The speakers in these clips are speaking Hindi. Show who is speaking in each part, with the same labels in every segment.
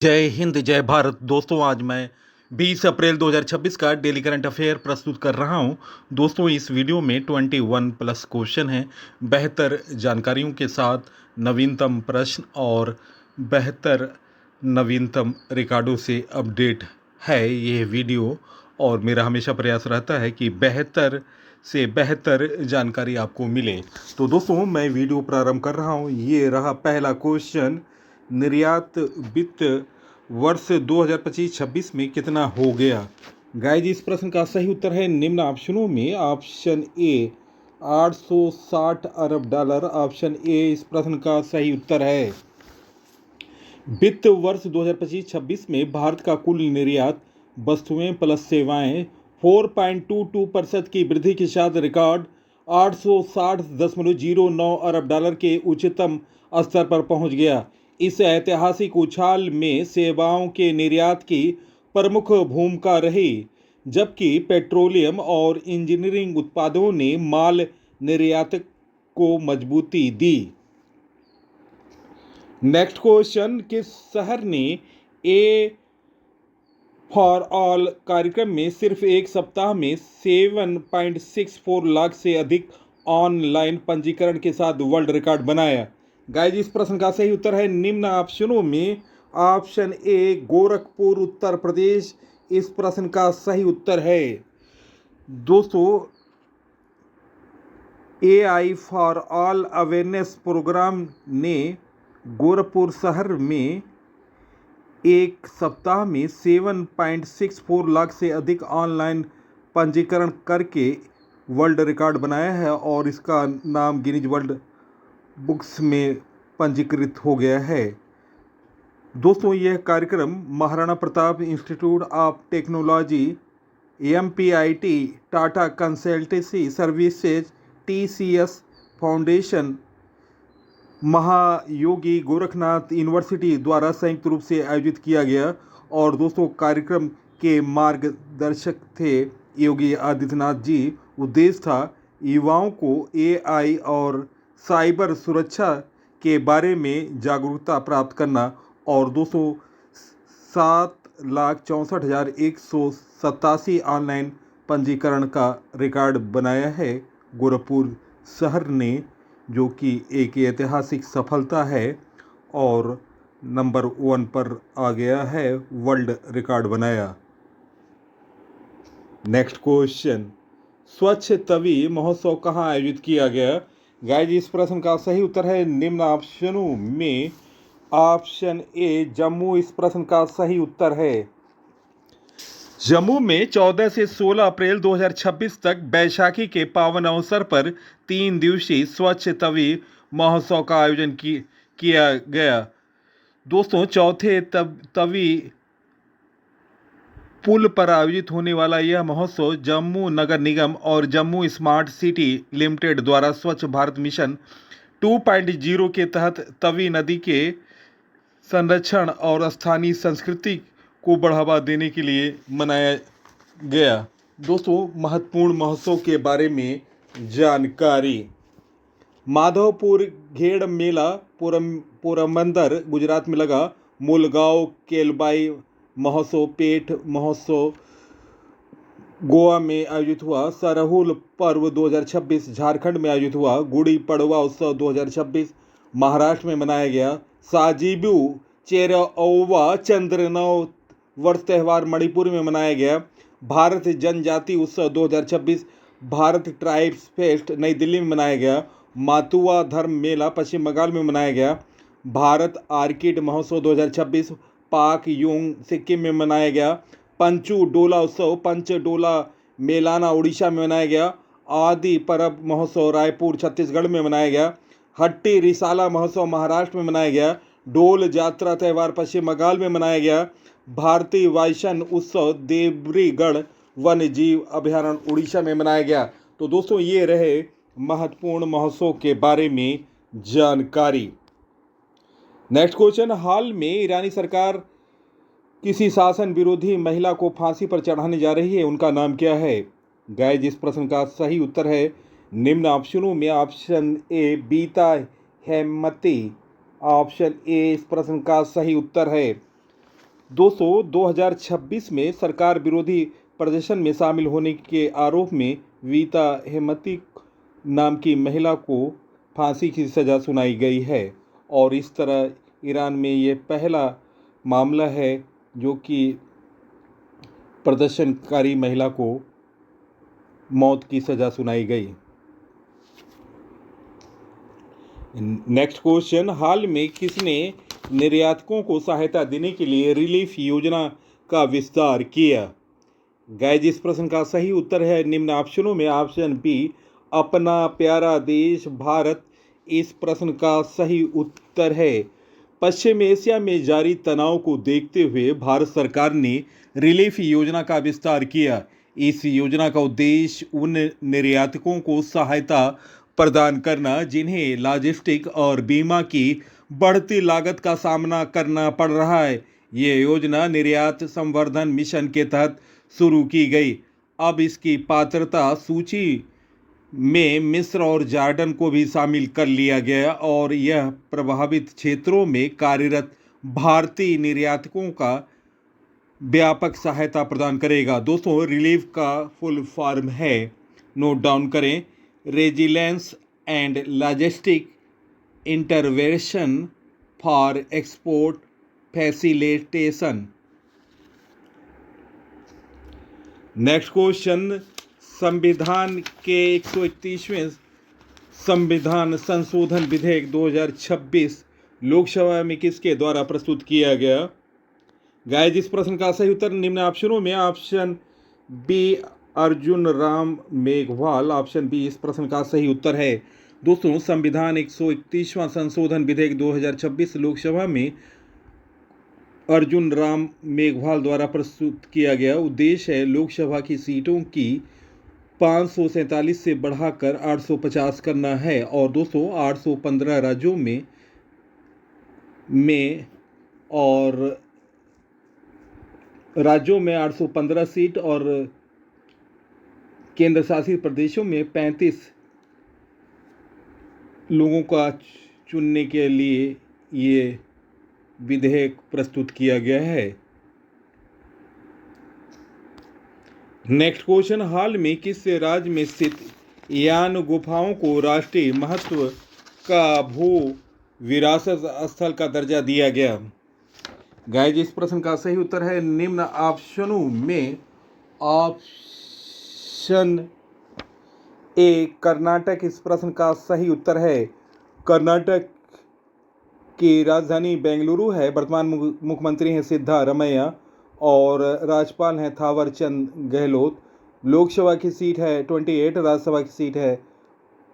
Speaker 1: जय हिंद, जय भारत। दोस्तों, आज मैं 20 अप्रैल 2026 का डेली करंट अफेयर प्रस्तुत कर रहा हूं। दोस्तों, इस वीडियो में 21 प्लस क्वेश्चन हैं, बेहतर जानकारियों के साथ नवीनतम प्रश्न और बेहतर नवीनतम रिकॉर्डों से अपडेट है ये वीडियो। और मेरा हमेशा प्रयास रहता है कि बेहतर से बेहतर जानकारी आपको मिले। तो दोस्तों, मैं वीडियो प्रारंभ कर रहा हूँ। ये रहा पहला क्वेश्चन। निर्यात वित्त वर्ष 2025-26 में कितना हो गया? गाइज, इस प्रश्न का सही उत्तर है निम्न ऑप्शनों में। Option A 860 Arab dollar. Option A इस प्रश्न का सही उत्तर है। वित्त वर्ष 2025-26 में भारत का कुल निर्यात वस्तुएं प्लस सेवाएं 4.22% की वृद्धि के साथ रिकॉर्ड 860.09 अरब डॉलर के उच्चतम स्तर पर पहुंच गया। इस ऐतिहासिक उछाल में सेवाओं के निर्यात की प्रमुख भूमिका रही, जबकि पेट्रोलियम और इंजीनियरिंग उत्पादों ने माल निर्यात को मजबूती दी। Next question. किस शहर ने ए फॉर ऑल कार्यक्रम में सिर्फ एक सप्ताह में 7.64 लाख से अधिक ऑनलाइन पंजीकरण के साथ वर्ल्ड रिकॉर्ड बनाया? गाइज, इस प्रश्न का सही उत्तर है निम्न ऑप्शनों में। ऑप्शन ए गोरखपुर, उत्तर प्रदेश इस प्रश्न का सही उत्तर है। दोस्तों, AI for all awareness program ने गोरखपुर शहर में एक सप्ताह में 7.64 लाख से अधिक ऑनलाइन पंजीकरण करके वर्ल्ड रिकॉर्ड बनाया है और इसका नाम गिनीज वर्ल्ड बुक्स में पंजीकृत हो गया है। दोस्तों, यह कार्यक्रम Maharana Pratap institute of technology, MPIT, Tata consultancy services, TCS foundation, महायोगी गोरखनाथ यूनिवर्सिटी द्वारा संयुक्त रूप से आयोजित किया गया। और दोस्तों, कार्यक्रम के मार्गदर्शक थे योगी आदित्यनाथ जी। उद्देश्य था युवाओं को AI और साइबर सुरक्षा के बारे में जागरूकता प्राप्त करना। और दोस्तों, 7,64,187 ऑनलाइन पंजीकरण का रिकॉर्ड बनाया है गोरखपुर शहर ने, जो कि एक ऐतिहासिक सफलता है और नंबर 1 पर आ गया है, वर्ल्ड रिकॉर्ड बनाया। Next question. स्वच्छ तवी महोत्सव कहाँ आयोजित किया गया? गाइज, इस प्रश्न का सही उत्तर है निम्न ऑप्शनों में। ऑप्शन ए जम्मू इस प्रश्न का सही उत्तर है। जम्मू में 14 से 16 अप्रैल 2026 तक बैसाखी के पावन अवसर पर 3 दिवसीय स्वच्छ तवी महोत्सव का आयोजन किया गया। दोस्तों, चौथे तवी पुल पर आयोजित होने वाला यह महोत्सव जम्मू नगर निगम और जम्मू स्मार्ट सिटी लिमिटेड द्वारा स्वच्छ भारत मिशन 2.0 के तहत तवी नदी के संरक्षण और स्थानीय संस्कृति को बढ़ावा देने के लिए मनाया गया। दोस्तों, महत्वपूर्ण महोत्सव के बारे में जानकारी। माधवपुर घेड़ मेला पोरबंदर गुजरात में लगा। मुलगांव केलबाई महोत्सव, पेठ महोत्सव गोवा में आयोजित हुआ। सरहुल पर्व 2026 झारखंड में आयोजित हुआ। गुड़ी पड़वा उत्सव 2026 महाराष्ट्र में मनाया गया। साजिबू चेरौवा चंद्र नव वर्ष त्यौहार मणिपुर में मनाया गया। भारत जनजाति उत्सव 2026 भारत ट्राइब्स फेस्ट नई दिल्ली में मनाया गया। मातुआ धर्म मेला पश्चिम बंगाल में मनाया गया। भारत आर्किड महोत्सव 2026 पाक योंग सिक्किम में मनाया गया। पंचू डोला उत्सव पंचडोला मेलाना उड़ीसा में मनाया गया। आदि परब महोत्सव रायपुर छत्तीसगढ़ में मनाया गया। हट्टी रिसाला महोत्सव महाराष्ट्र में मनाया गया। डोल जात्रा त्यौहार पश्चिम बंगाल में मनाया गया। भारतीय वायुसेना उत्सव देवरीगढ़ वन्य जीव अभयारण्य उड़ीसा में मनाया गया। तो दोस्तों, ये रहे महत्वपूर्ण महोत्सव के बारे में जानकारी। Next question. हाल में ईरानी सरकार किसी शासन विरोधी महिला को फांसी पर चढ़ाने जा रही है, उनका नाम क्या है? गाइज, इस प्रश्न का सही उत्तर है निम्न ऑप्शनों में। ऑप्शन ए बीता हेमती ऑप्शन ए इस प्रश्न का सही उत्तर है। 2026 में सरकार विरोधी प्रदर्शन में शामिल होने के आरोप में वीता हेमती नाम की महिला को फांसी की सज़ा सुनाई गई है और इस तरह ईरान में ये पहला मामला है जो कि प्रदर्शनकारी महिला को मौत की सज़ा सुनाई गई। नेक्स्ट क्वेश्चन, हाल में किसने निर्यातकों को सहायता देने के लिए रिलीफ योजना का विस्तार किया? गाइस, इस प्रश्न का सही उत्तर है निम्न ऑप्शनों में ऑप्शन बी, अपना प्यारा देश भारत। इस प्रश्न का सही उत्तर है पश्चिम एशिया में जारी तनाव को देखते हुए भारत सरकार ने रिलीफ योजना का विस्तार किया। इस योजना का उद्देश्य उन निर्यातकों को सहायता प्रदान करना जिन्हें लॉजिस्टिक और बीमा की बढ़ती लागत का सामना करना पड़ रहा है। ये योजना निर्यात संवर्धन मिशन के तहत शुरू की गई। अब इसकी पात्रता सूची में मिस्र और जॉर्डन को भी शामिल कर लिया गया और यह प्रभावित क्षेत्रों में कार्यरत भारतीय निर्यातकों का व्यापक सहायता प्रदान करेगा। दोस्तों, रिलीफ का फुल फॉर्म है, नोट डाउन करें, resilience and logistic intervention for export facilitation. Next question, संविधान के 131वें संविधान संशोधन विधेयक 2026 लोकसभा में किसके द्वारा प्रस्तुत किया गया? गाइस, इस प्रश्न का सही उत्तर निम्न ऑप्शनों में option B, Arjun Ram Meghwal. Option B इस प्रश्न का सही उत्तर है। दोस्तों, संविधान 131वां संशोधन विधेयक 2026 लोकसभा में अर्जुन राम मेघवाल द्वारा प्रस्तुत किया गया। उद्देश्य है लोकसभा की सीटों की 547 से बढ़ाकर 850 करना है और दोस्तों 815 राज्यों में 815 सीट और केंद्र शासित प्रदेशों में 35 लोगों का चुनने के लिए ये विधेयक प्रस्तुत किया गया है। नेक्स्ट क्वेश्चन, हाल में किस राज्य में स्थित यान गुफाओं को राष्ट्रीय महत्व का भू विरासत स्थल का दर्जा दिया गया? गाइस, इस प्रश्न का सही उत्तर है निम्न ऑप्शनों में ऑप्शन ए, कर्नाटक। इस प्रश्न का सही उत्तर है कर्नाटक की राजधानी बेंगलुरु है। वर्तमान मुख्यमंत्री हैं सिद्धारमैया और राज्यपाल हैं थावर चंद गहलोत। लोकसभा की सीट है 28, राज्यसभा की सीट है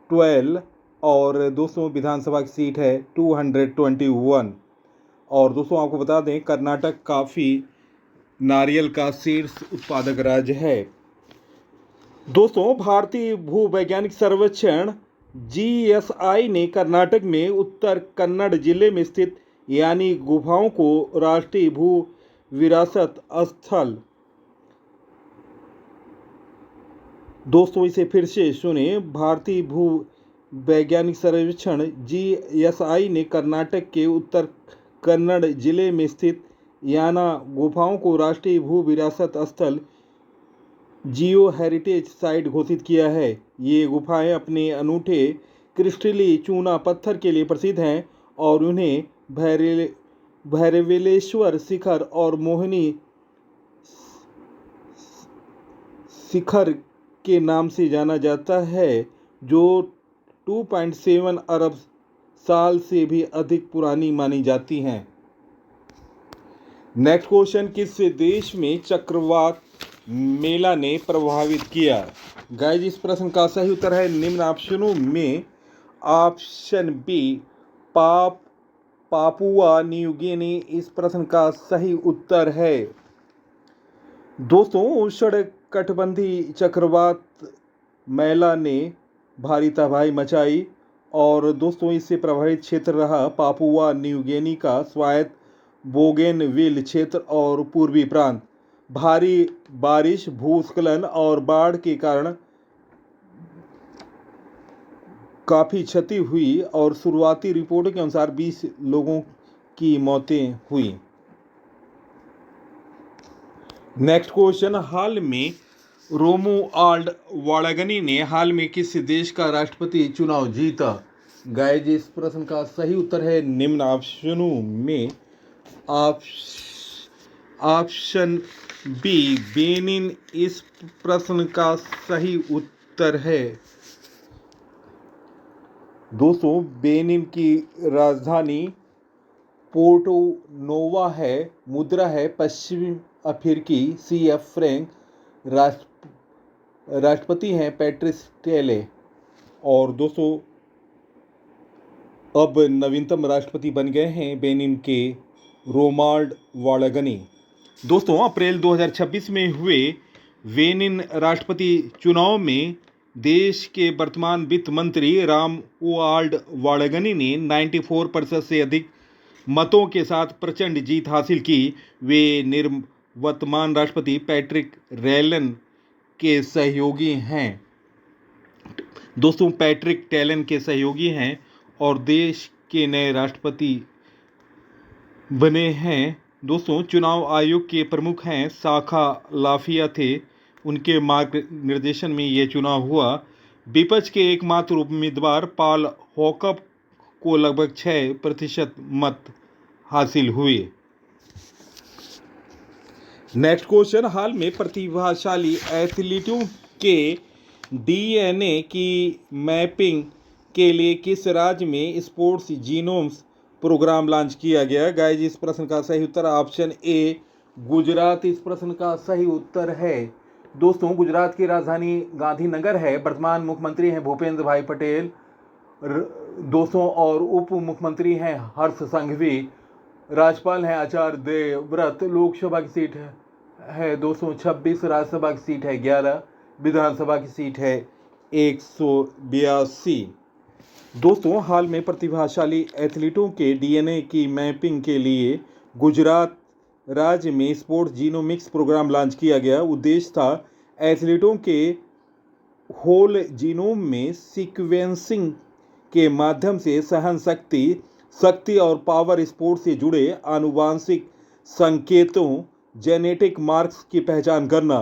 Speaker 1: 12 और दोस्तों विधानसभा की सीट है 221। और दोस्तों आपको बता दें कर्नाटक काफ़ी नारियल का शीर्ष उत्पादक राज्य है। दोस्तों, भारतीय भूवैज्ञानिक सर्वेक्षण GSI ने कर्नाटक में उत्तर कन्नड़ जिले में स्थित यानी गुफाओं को राष्ट्रीय भू विरासत स्थल, दोस्तों इसे फिर से सुने, भारतीय भू वैज्ञानिक सर्वेक्षण GSI ने कर्नाटक के उत्तर कन्नड़ जिले में स्थित याना गुफाओं को राष्ट्रीय भू विरासत स्थल जियो हेरिटेज साइट घोषित किया है। ये गुफाएं अपने अनूठे क्रिस्टली चूना पत्थर के लिए प्रसिद्ध हैं और उन्हें भैरवेलेश्वर शिखर और मोहिनी शिखर के नाम से जाना जाता है जो 2.7 अरब साल से भी अधिक पुरानी मानी जाती हैं। नेक्स्ट क्वेश्चन, किस देश में चक्रवात मेला ने प्रभावित किया? गाइस, इस प्रश्न का सही उत्तर है निम्न ऑप्शनों में option B, Papua New Guinea. इस प्रश्न का सही उत्तर है। दोस्तों, उष्णकटिबंधीय चक्रवात मेला ने भारी तबाही मचाई और दोस्तों इससे प्रभावित क्षेत्र रहा पापुआ न्यू गिनी का स्वायत्त बोगेनविल क्षेत्र और पूर्वी प्रांत। भारी बारिश, भूस्खलन और बाढ़ के कारण काफ़ी क्षति हुई और शुरुआती रिपोर्टों के अनुसार 20 लोगों की मौतें हुई। नेक्स्ट क्वेश्चन, हाल में रोमुआल्ड वाड़गनी ने हाल में किस देश का राष्ट्रपति चुनाव जीता? गाइस, इस प्रश्न का सही उत्तर है निम्न ऑप्शनों में ऑप्शन बी बेनिन इस प्रश्न का सही उत्तर है। दोस्तों, बेनिन की राजधानी पोर्टो नोवा है। मुद्रा है पश्चिम अफ्रीकी CF फ्रैंक। राष्ट्रपति हैं पैट्रिस टेले। और दोस्तों, अब नवीनतम राष्ट्रपति बन गए हैं बेनिन के रोमाल्ड वाड़गनी। दोस्तों, अप्रैल 2026 में हुए बेनिन राष्ट्रपति चुनाव में देश के वर्तमान वित्त मंत्री रोमुआल्ड वाड़गनी ने 94% से अधिक मतों के साथ प्रचंड जीत हासिल की। वे निवर्तमान राष्ट्रपति पैट्रिक टैलन के सहयोगी हैं। दोस्तों, पैट्रिक टैलन के सहयोगी हैं और देश के नए राष्ट्रपति बने हैं। दोस्तों, चुनाव आयोग के प्रमुख हैं शाखा लाफिया थे। उनके मार्गनिर्देशन में ये चुनाव हुआ। विपक्ष के एकमात्र उम्मीदवार पॉल होकअप को लगभग 6% मत हासिल हुए। नेक्स्ट क्वेश्चन, हाल में प्रतिभाशाली एथलीटों के DNA की मैपिंग के लिए किस राज्य में स्पोर्ट्स जीनोम्स प्रोग्राम लॉन्च किया गया? गाइस, इस प्रश्न का सही उत्तर ऑप्शन ए गुजरात इस प्रश्न का सही उत्तर है। दोस्तों, गुजरात की राजधानी गांधीनगर है। वर्तमान मुख्यमंत्री हैं भूपेंद्र भाई पटेल दोस्तों, और उप मुख्यमंत्री हैं हर्ष संघवी। राज्यपाल हैं आचार्य देवव्रत। लोकसभा की सीट है दोस्तों 26, राज्यसभा की सीट है 11, विधानसभा की सीट है 182। दोस्तों, हाल में प्रतिभाशाली एथलीटों के DNA की मैपिंग के लिए गुजरात राज्य में स्पोर्ट्स जीनोमिक्स प्रोग्राम लॉन्च किया गया। उद्देश्य था एथलीटों के होल जीनोम में सीक्वेंसिंग के माध्यम से सहन शक्ति और पावर स्पोर्ट से जुड़े आनुवांशिक संकेतों जेनेटिक मार्क्स की पहचान करना।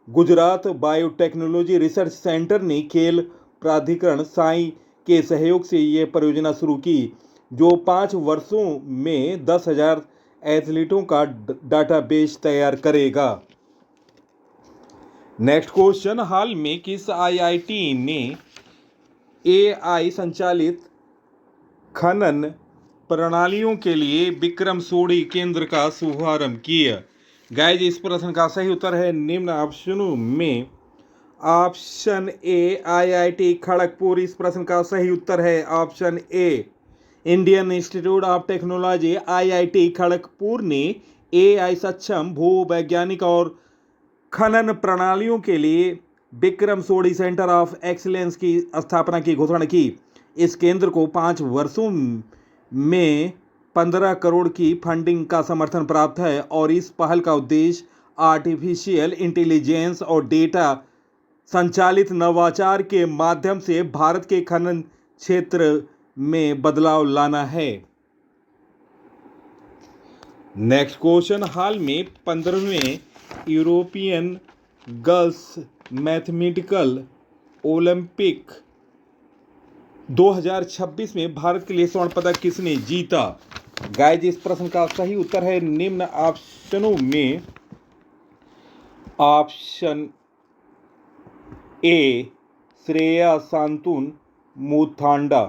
Speaker 1: गुजरात बायोटेक्नोलॉजी रिसर्च सेंटर ने खेल प्राधिकरण साई के सहयोग से यह परियोजना शुरू की, जो 5 वर्षों में 10,000 एथलीटों का डाटाबेस तैयार करेगा। नेक्स्ट क्वेश्चन, हाल में किस IIT ने AI संचालित खनन प्रणालियों के लिए विक्रम सोडी केंद्र का शुभारंभ किया? गाइस, इस प्रश्न का सही उत्तर है निम्न ऑप्शनों में ऑप्शन ए IIT खड़गपुर इस प्रश्न का सही उत्तर है option A. Indian institute of technology IIT Kharagpur ने AI सक्षम भूवैज्ञानिक और खनन प्रणालियों के लिए विक्रम सोडी सेंटर ऑफ एक्सीलेंस की स्थापना की घोषणा की। इस केंद्र को 5 वर्षों में 15 करोड़ की फंडिंग का समर्थन प्राप्त है और इस पहल का उद्देश्य आर्टिफिशियल इंटेलिजेंस और डेटा संचालित नवाचार के माध्यम से भारत के खनन क्षेत्र में बदलाव लाना है। नेक्स्ट क्वेश्चन, हाल में 15वें यूरोपियन गर्ल्स मैथमेटिकल ओलंपिक 2026 में भारत के लिए स्वर्ण पदक किसने जीता? गाइस, इस प्रश्न का सही उत्तर है निम्न ऑप्शनों में option A Shreya Shantanu मुथांडा।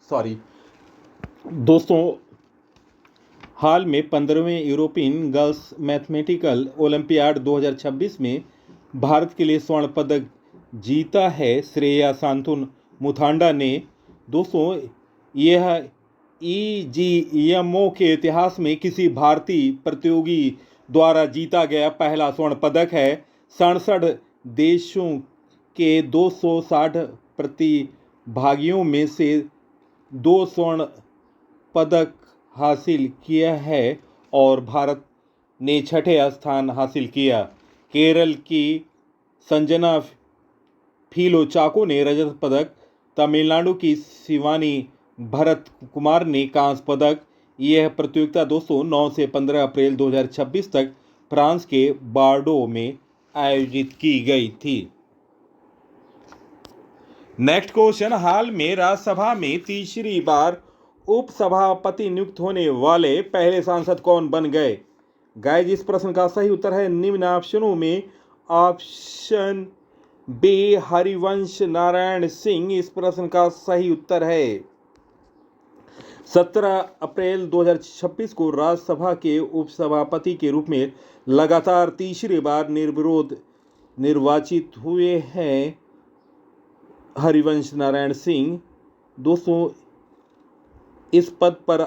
Speaker 1: Sorry दोस्तों, हाल में 15वें यूरोपियन गर्ल्स मैथमेटिकल ओलंपियाड 2026 में भारत के लिए स्वर्ण पदक जीता है श्रेया शांतुन मुथांडा ने। दोस्तों, यह EGMO के इतिहास में किसी भारतीय प्रतियोगी द्वारा जीता गया पहला स्वर्ण पदक है। 67 देशों के 260 प्रतिभागियों में से 2 स्वर्ण पदक हासिल किया है और भारत ने 6ठे स्थान हासिल किया। केरल की संजना फीलो चाको ने रजत पदक, तमिलनाडु की शिवानी भरत कुमार ने कांस्य पदक, यह प्रतियोगिता दोस्तों 9 से 15 अप्रैल 2026 तक फ्रांस के बार्डो में आयोजित की गई थी। नेक्स्ट क्वेश्चन, हाल में राज्यसभा में तीसरी बार उपसभापति नियुक्त होने वाले पहले सांसद कौन बन गए? गाइस, इस प्रश्न का सही उत्तर है निम्न ऑप्शनों में ऑप्शन बी हरिवंश नारायण सिंह इस प्रश्न का सही उत्तर है। 17 अप्रैल 2026 को राज्यसभा के उपसभापति के रूप में लगातार तीसरी बार निर्विरोध निर्वाचित हुए हैं हरिवंश नारायण सिंह। दोस्तों, इस पद पर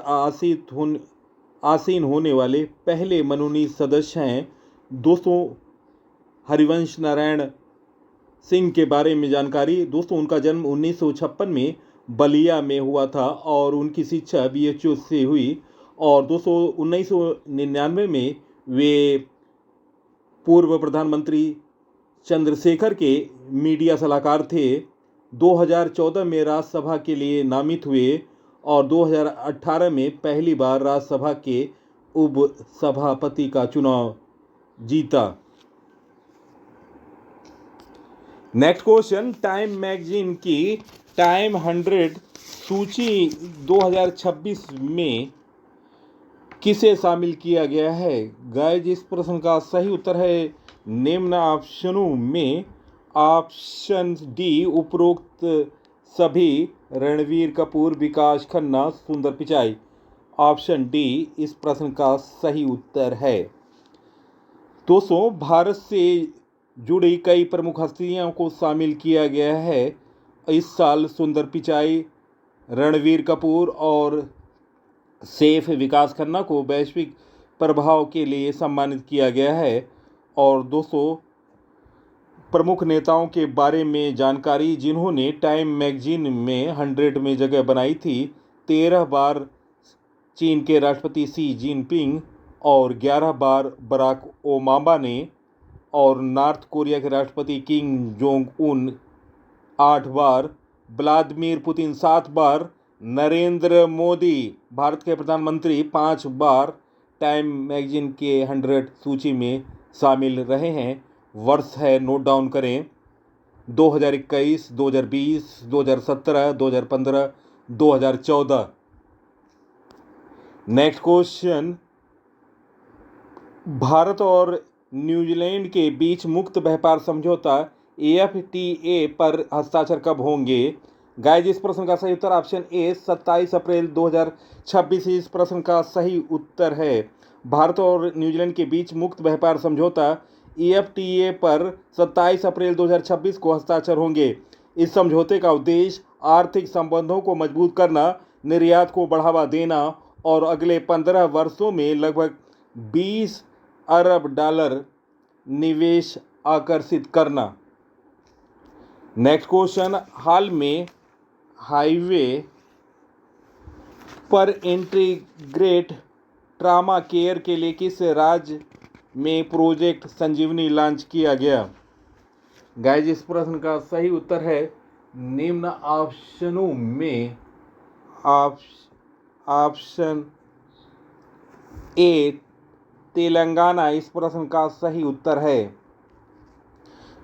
Speaker 1: आसीन होने वाले पहले मनोनीत सदस्य हैं। दोस्तों, हरिवंश नारायण सिंह के बारे में जानकारी। दोस्तों, उनका जन्म 1956 में बलिया में हुआ था और उनकी शिक्षा BHU से हुई। और दोस्तों, 1999 में वे पूर्व प्रधानमंत्री चंद्रशेखर के मीडिया सलाहकार थे। 2014 में राज्यसभा के लिए नामित हुए और 2018 में पहली बार राज्यसभा के उपसभापति का चुनाव जीता। नेक्स्ट क्वेश्चन, टाइम मैगजीन की टाइम 100 सूची 2026 में किसे शामिल किया गया है? गाइस, इस प्रश्न का सही उत्तर है निम्न ऑप्शनों में ऑप्शन डी उपरोक्त सभी रणवीर कपूर, विकास खन्ना, सुंदर पिचाई। ऑप्शन डी इस प्रश्न का सही उत्तर है। दोस्तों, भारत से जुड़ी कई प्रमुख हस्तियों को शामिल किया गया है। इस साल सुंदर पिचाई, रणवीर कपूर और सैफ विकास खन्ना को वैश्विक प्रभाव के लिए सम्मानित किया गया है। और दोस्तों, प्रमुख नेताओं के बारे में जानकारी जिन्होंने टाइम मैगजीन में 100 में जगह बनाई थी। 13 बार चीन के राष्ट्रपति शी जिनपिंग और 11 बार बराक ओबामा ने, और नॉर्थ कोरिया के राष्ट्रपति किम जोंग उन 8 बार, व्लादिमीर पुतिन 7 बार, नरेंद्र मोदी भारत के प्रधानमंत्री 5 बार टाइम मैगजीन के 100 सूची में शामिल रहे हैं। वर्ष है, नोट डाउन करें, 2021, 2020, 2017, 2015, 2014। नेक्स्ट क्वेश्चन, भारत और न्यूजीलैंड के बीच मुक्त व्यापार समझौता AFTA पर हस्ताक्षर कब होंगे? गाइस, इस प्रश्न का सही उत्तर ऑप्शन ए 27 अप्रैल 2026 इस प्रश्न का सही उत्तर है। भारत और न्यूजीलैंड के बीच मुक्त व्यापार समझौता AFTA पर 27 अप्रैल 2026 को हस्ताक्षर होंगे। इस समझौते का उद्देश्य आर्थिक संबंधों को मजबूत करना, निर्यात को बढ़ावा देना और अगले 15 वर्षों में लगभग $20 अरब निवेश आकर्षित करना। नेक्स्ट क्वेश्चन, हाल में हाईवे पर इंटीग्रेट ट्रामा केयर के लिए किस राज्य में प्रोजेक्ट संजीवनी लॉन्च किया गया? गाइस, इस प्रश्न का सही उत्तर है निम्न ऑप्शनों में ऑप्शन ए तेलंगाना इस प्रश्न का सही उत्तर है।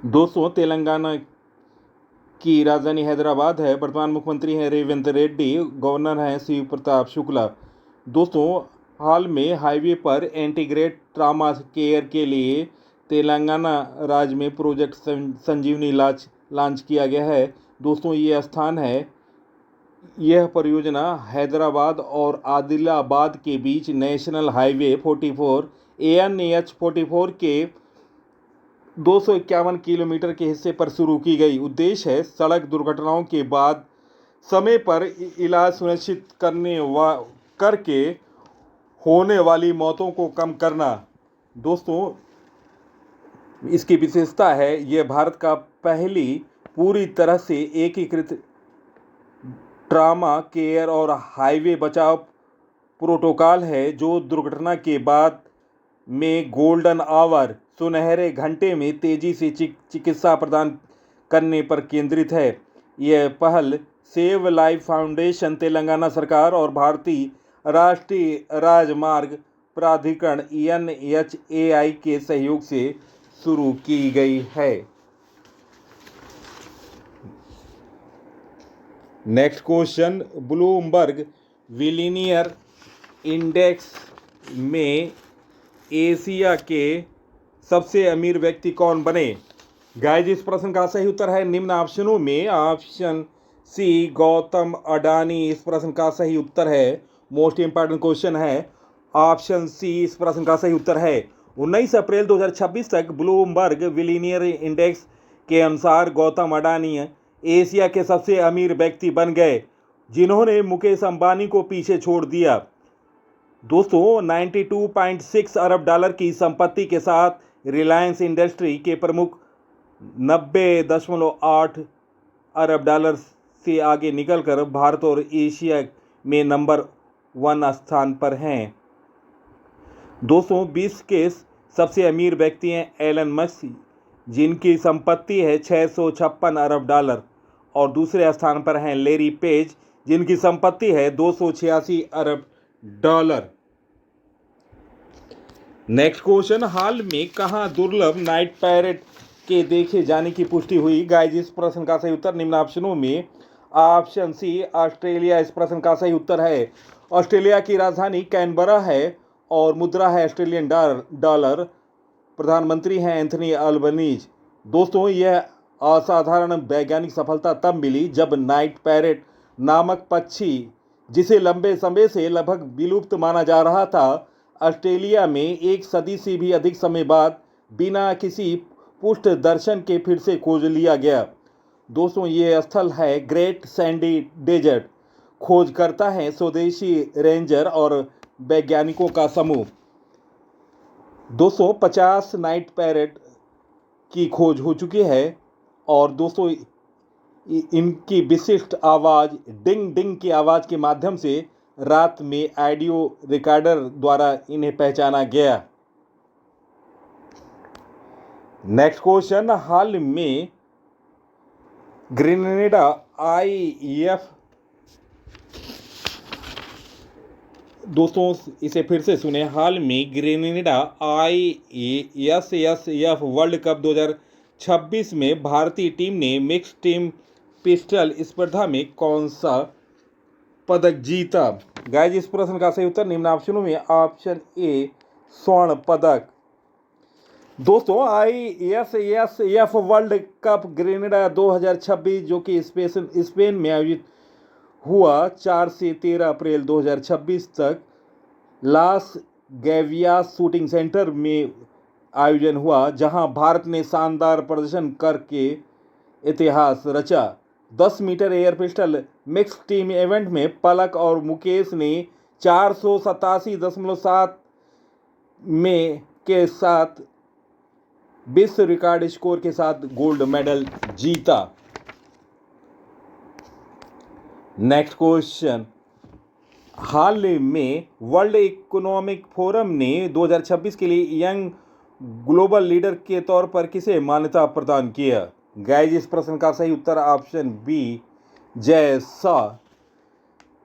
Speaker 1: दोस्तों, तेलंगाना की राजधानी हैदराबाद है। वर्तमान मुख्यमंत्री हैं रेवंत रेड्डी, गवर्नर हैं शिव प्रताप शुक्ला। दोस्तों, हाल में हाईवे पर इंटीग्रेट ट्रामा केयर के लिए तेलंगाना राज्य में प्रोजेक्ट संजीवनी लॉन्च किया गया है। दोस्तों, ये स्थान है, यह परियोजना हैदराबाद और आदिलाबाद के बीच नेशनल हाईवे 44 ANH 44 के 251 किलोमीटर के हिस्से पर शुरू की गई। उद्देश्य है सड़क दुर्घटनाओं के बाद समय पर इलाज सुनिश्चित करके होने वाली मौतों को कम करना। दोस्तों, इसकी विशेषता है यह भारत का पहली पूरी तरह से एकीकृत ट्रामा केयर और हाईवे बचाव प्रोटोकॉल है जो दुर्घटना के बाद में गोल्डन आवर सुनहरे घंटे में तेजी से चिकित्सा प्रदान करने पर केंद्रित है। यह पहल सेव लाइफ फाउंडेशन, तेलंगाना सरकार और भारतीय राष्ट्रीय राजमार्ग प्राधिकरण NHAI के सहयोग से शुरू की गई है। Next question, Bloomberg billionaire index में एशिया के सबसे अमीर व्यक्ति कौन बने? गाइस, इस प्रश्न का सही उत्तर है निम्न ऑप्शनों में ऑप्शन सी गौतम अडानी इस प्रश्न का सही उत्तर है। मोस्ट इंपॉर्टेंट क्वेश्चन है, ऑप्शन सी इस प्रश्न का सही उत्तर है। 19 अप्रैल 2026 तक ब्लूमबर्ग बिलियनियर इंडेक्स के अनुसार गौतम अडानी एशिया के सबसे अमीर व्यक्ति बन गए, जिन्होंने मुकेश अंबानी को पीछे छोड़ दिया। दोस्तों, 92.6 अरब डॉलर की संपत्ति के साथ रिलायंस इंडस्ट्री के प्रमुख 90.8 अरब डॉलर से आगे निकलकर भारत और एशिया में नंबर 1 स्थान पर हैं। दोस्तों, 20 के सबसे अमीर व्यक्ति हैं एलन मस्क, जिनकी संपत्ति है 656 अरब डॉलर, और दूसरे स्थान पर हैं लैरी पेज, जिनकी संपत्ति है 286 अरब डॉलर। नेक्स्ट क्वेश्चन, हाल में कहां दुर्लभ नाइट पैरेट के देखे जाने की पुष्टि हुई? गाइस, इस प्रश्न का सही उत्तर निम्न ऑप्शनों में ऑप्शन सी ऑस्ट्रेलिया इस प्रश्न का सही उत्तर है। ऑस्ट्रेलिया की राजधानी कैनबरा है और मुद्रा है ऑस्ट्रेलियन डॉलर। प्रधानमंत्री हैं एंथनी अल्बनीज। दोस्तों, यह असाधारण वैज्ञानिक सफलता तब मिली जब नाइट पैरेट नामक पक्षी, जिसे लंबे समय से लगभग विलुप्त माना जा रहा था, ऑस्ट्रेलिया में एक सदी से भी अधिक समय बाद बिना किसी पुष्ट दर्शन के फिर से खोज लिया गया। दोस्तों, ये स्थल है ग्रेट सैंडी डेजर्ट। खोजकर्ता हैं स्वदेशी रेंजर और वैज्ञानिकों का समूह। 250 नाइट पैरेट की खोज हो चुकी है और दोस्तों इनकी विशिष्ट आवाज़ डिंग डिंग की आवाज़ के माध्यम से रात में ऑडियो रिकॉर्डर द्वारा इन्हें पहचाना गया। नेक्स्ट क्वेश्चन, हाल में ग्रेनेडा IF, दोस्तों इसे फिर से सुने, हाल में ग्रेनेडा ISSF वर्ल्ड कप 2026 में भारतीय टीम ने मिक्स टीम पिस्टल स्पर्धा में कौन सा पदक जीता? गाइस, इस प्रश्न का सही उत्तर निम्न ऑप्शनों में ऑप्शन ए स्वर्ण पदक। दोस्तों, ISSF वर्ल्ड कप ग्रेनेडा 2026 जो कि स्पेन में आयोजित हुआ 4 से 13 अप्रैल 2026 तक लास गैवियास शूटिंग सेंटर में आयोजन हुआ, जहां भारत ने शानदार प्रदर्शन करके इतिहास रचा। 10 meter air pistol mix team event में पलक और मुकेश ने 487.7 में के साथ विश्व रिकॉर्ड स्कोर के साथ गोल्ड मेडल जीता। नेक्स्ट क्वेश्चन, हाल में वर्ल्ड इकोनॉमिक फोरम ने 2026 के लिए यंग ग्लोबल लीडर के तौर पर किसे मान्यता प्रदान किया? गाइस, इस प्रश्न का सही उत्तर ऑप्शन बी जय शाह।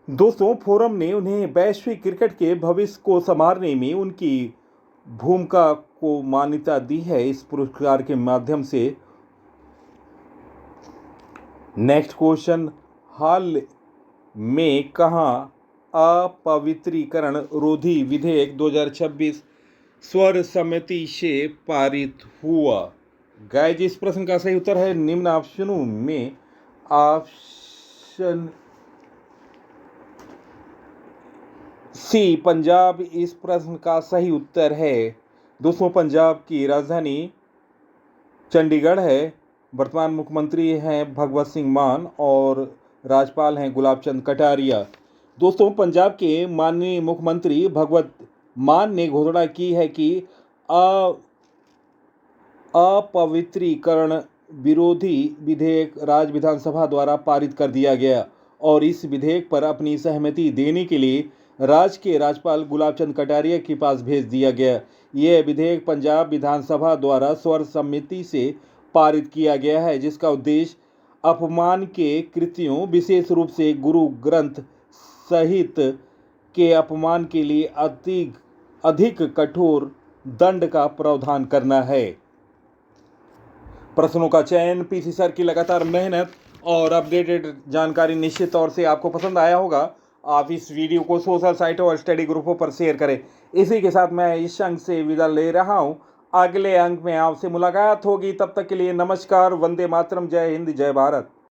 Speaker 1: दोस्तों, फोरम ने उन्हें वैश्विक क्रिकेट के भविष्य को संभालने में उनकी भूमिका को मान्यता दी है इस पुरस्कार के माध्यम से। नेक्स्ट क्वेश्चन, हाल में कहां अपवित्रीकरण रोधी विधेयक 2026 सर्वसम्मति से पारित हुआ? गाइस, इस प्रश्न का सही उत्तर है निम्न ऑप्शनों में ऑप्शन सी पंजाब इस प्रश्न का सही उत्तर है। दोस्तों, पंजाब की राजधानी चंडीगढ़ है। वर्तमान मुख्यमंत्री हैं भगवत सिंह मान और राज्यपाल हैं गुलाब चंद कटारिया। दोस्तों, पंजाब के माननीय मुख्यमंत्री भगवत मान ने घोषणा की है कि अपवित्रीकरण विरोधी विधेयक राज्य विधानसभा द्वारा पारित कर दिया गया और इस विधेयक पर अपनी सहमति देने के लिए राज्य के राज्यपाल गुलाब चंद कटारिया के पास भेज दिया गया। यह विधेयक पंजाब विधानसभा द्वारा सर्वसम्मति से पारित किया गया है, जिसका उद्देश्य अपमान के कृत्यों, विशेष रूप से गुरु ग्रंथ सहित के अपमान के लिए अधिक कठोर दंड का प्रावधान करना है। प्रश्नों का चयन, पीसी सर की लगातार मेहनत और अपडेटेड जानकारी निश्चित तौर से आपको पसंद आया होगा। आप इस वीडियो को सोशल साइटों और स्टडी ग्रुपों पर शेयर करें। इसी के साथ मैं इस अंक से विदा ले रहा हूं। अगले अंक में आपसे मुलाकात होगी। तब तक के लिए नमस्कार, वंदे मातरम, जय हिंद, जय भारत।